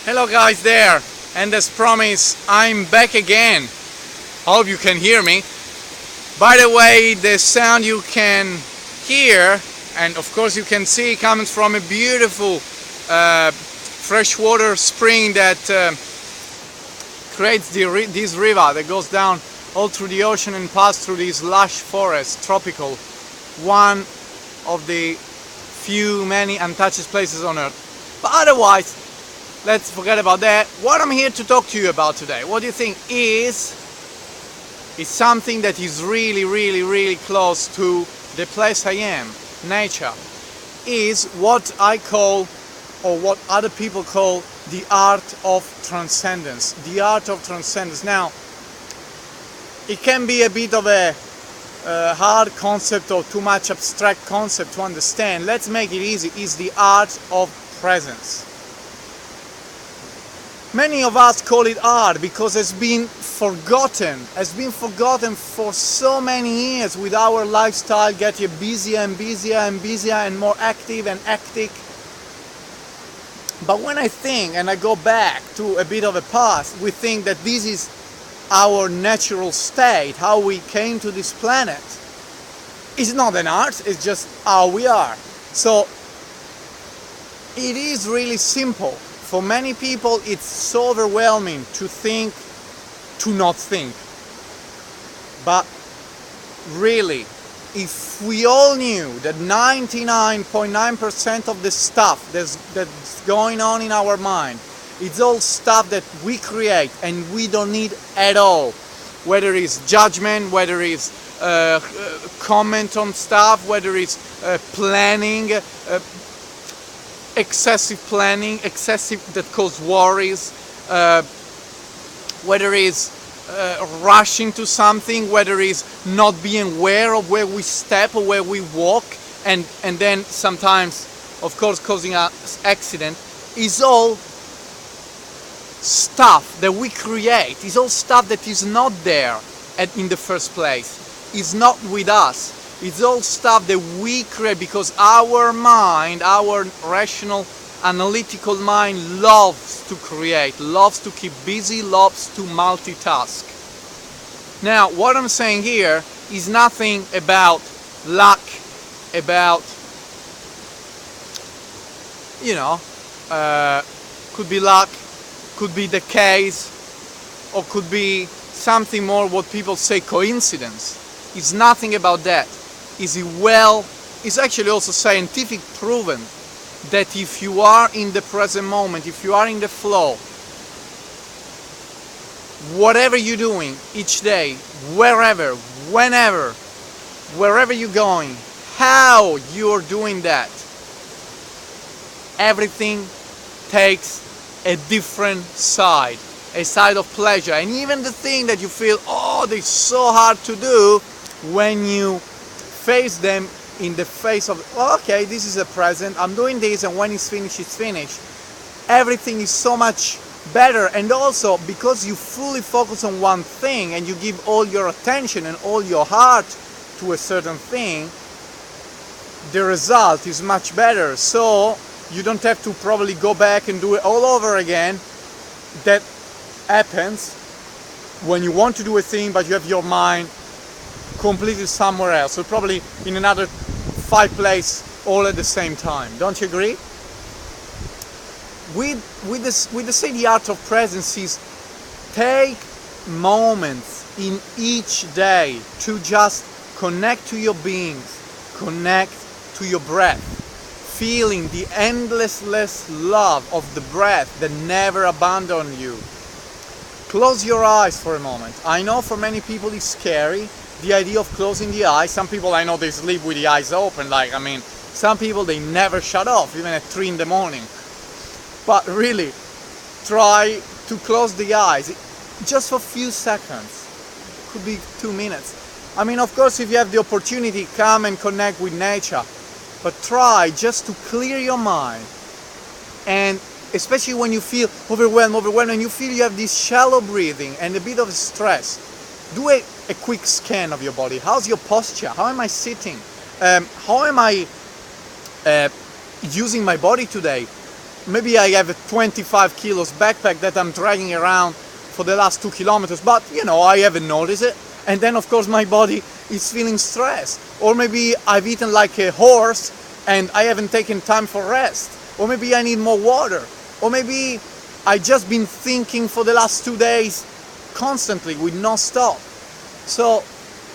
Hello guys there, and as promised, I'm back again. Hope you can hear me. By the way, the sound you can hear, and of course you can see, comes from a beautiful freshwater spring that creates this river that goes down all through the ocean and passes through this lush forest, tropical, one of the many untouched places on earth. But otherwise, let's forget about that. What I'm here to talk to you about today, what do you think is something that is really close to the place I am, nature, is what I call, or what other people call, the art of transcendence. The art of transcendence. Now, it can be a bit of a hard concept or too much abstract concept to understand. Let's make it easy. It's the art of presence. Many of us call it art because it's been forgotten for so many years, with our lifestyle getting busier and busier and more active and hectic. But when I think and I go back to a bit of a past, we think that this is our natural state, how we came to this planet. It's not an art, it's just how we are. So it is really simple. For many people it's so overwhelming to think, to not think. But really, if we all knew that 99.9% of the stuff that's going on in our mind, it's all stuff that we create and we don't need at all. Whether it's judgment, whether it's comment on stuff, whether it's planning, excessive planning, excessive that causes worries, whether it's rushing to something, whether it's not being aware of where we step or where we walk, and then sometimes, of course, causing an accident, is all stuff that we create. Is all stuff that is not there in the first place. It's not with us. It's all stuff that we create because our mind, our rational, analytical mind loves to create, loves to keep busy, loves to multitask. Now, what I'm saying here is nothing about luck, about, could be luck, could be the case, or could be something more what people say coincidence. It's nothing about that. It's actually also scientific proven that if you are in the present moment, if you are in the flow, whatever you're doing each day, wherever, whenever, wherever you're going, how you're doing that, everything takes a different side, a side of pleasure. And even the thing that you feel, they're so hard to do, when you face them in the face of, okay, this is a present, I'm doing this, and when it's finished, it's finished. Everything is so much better. And also, because you fully focus on one thing and you give all your attention and all your heart to a certain thing, the result is much better. So you don't have to probably go back and do it all over again. That happens when you want to do a thing but you have your mind completely somewhere else, so probably in another 5 places all at the same time. Don't you agree? With the art of presence is take moments in each day to just connect to your beings, connect to your breath, feeling the endless love of the breath that never abandons you. Close your eyes for a moment. I know for many people it's scary, the idea of closing the eyes. Some people I know they sleep with the eyes open, some people they never shut off, even at 3 in the morning. But really, try to close the eyes, just for a few seconds. Could be 2 minutes. Of course, if you have the opportunity, come and connect with nature. But try just to clear your mind. And especially when you feel overwhelmed, and you feel you have this shallow breathing and a bit of stress, do a quick scan of your body. How's your posture? How am I sitting? How am I using my body today? maybe I have a 25 kilos backpack that I'm dragging around for the last 2 kilometers, but you know, I haven't noticed it. And then of course my body is feeling stressed. Or maybe I've eaten like a horse and I haven't taken time for rest. Or maybe I need more water. Or maybe I just been thinking for the last 2 days constantly with no stop. So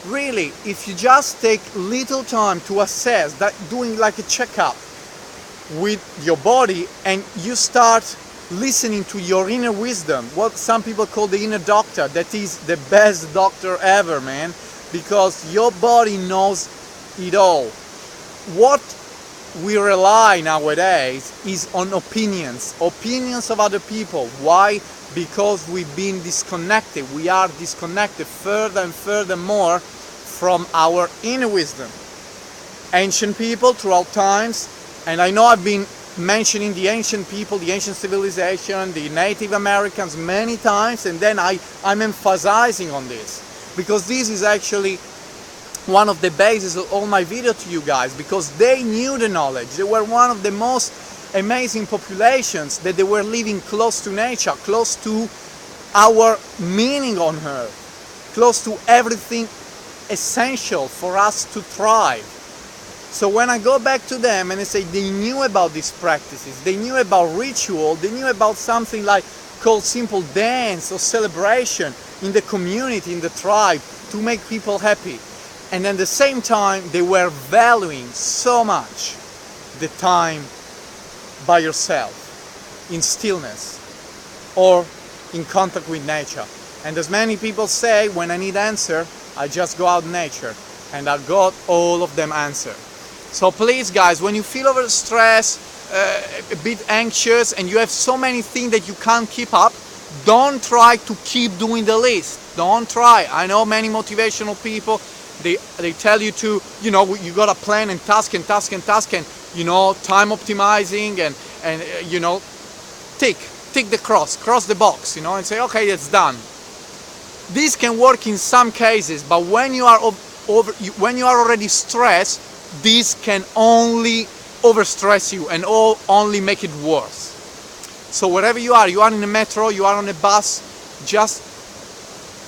really, if you just take little time to assess that, doing like a checkup with your body, and you start listening to your inner wisdom, what some people call the inner doctor, that is the best doctor ever, man, because your body knows it all. What we rely nowadays is on opinions of other people. Why? Because we've been disconnected. We are disconnected further and further more from our inner wisdom. Ancient people throughout times, and I know I've been mentioning the ancient people, the ancient civilization, the Native Americans many times, and then I'm emphasizing on this because this is actually one of the bases of all my videos to you guys, because they knew the knowledge. They were one of the most amazing populations, that they were living close to nature, close to our meaning on earth, close to everything essential for us to thrive. So when I go back to them and I say they knew about these practices, they knew about ritual, they knew about something like called simple dance or celebration in the community, in the tribe, to make people happy. And at the same time, they were valuing so much the time by yourself, in stillness, or in contact with nature. And as many people say, when I need answer, I just go out in nature, and I got all of them answer. So please guys, when you feel overstressed, a bit anxious, and you have so many things that you can't keep up, don't try to keep doing the list. Don't try. I know many motivational people, they tell you to, you know, you got a plan and task and task and task, and you know, time optimizing, and you know, tick the cross the box, you know, and say, okay, it's done. This can work in some cases, but when you are when you are already stressed, this can only overstress you and only make it worse. So wherever you are in a metro, you are on a bus, just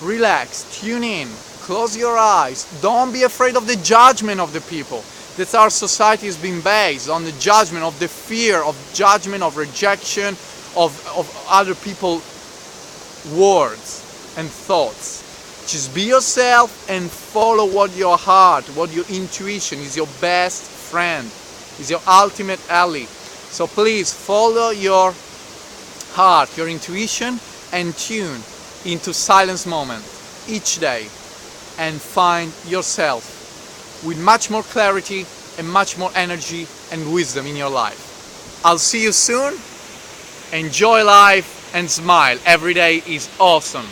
relax, tune in, close your eyes. Don't be afraid of the judgment of the people. That's our society has been based on the judgment, of the fear of judgment, of rejection, of other people's words and thoughts. Just be yourself and follow what your heart, what your intuition is, your best friend, is your ultimate ally. So please follow your heart, your intuition, and tune into silence moment each day, and find yourself with much more clarity and much more energy and wisdom in your life. I'll see you soon. Enjoy life and smile. Every day is awesome.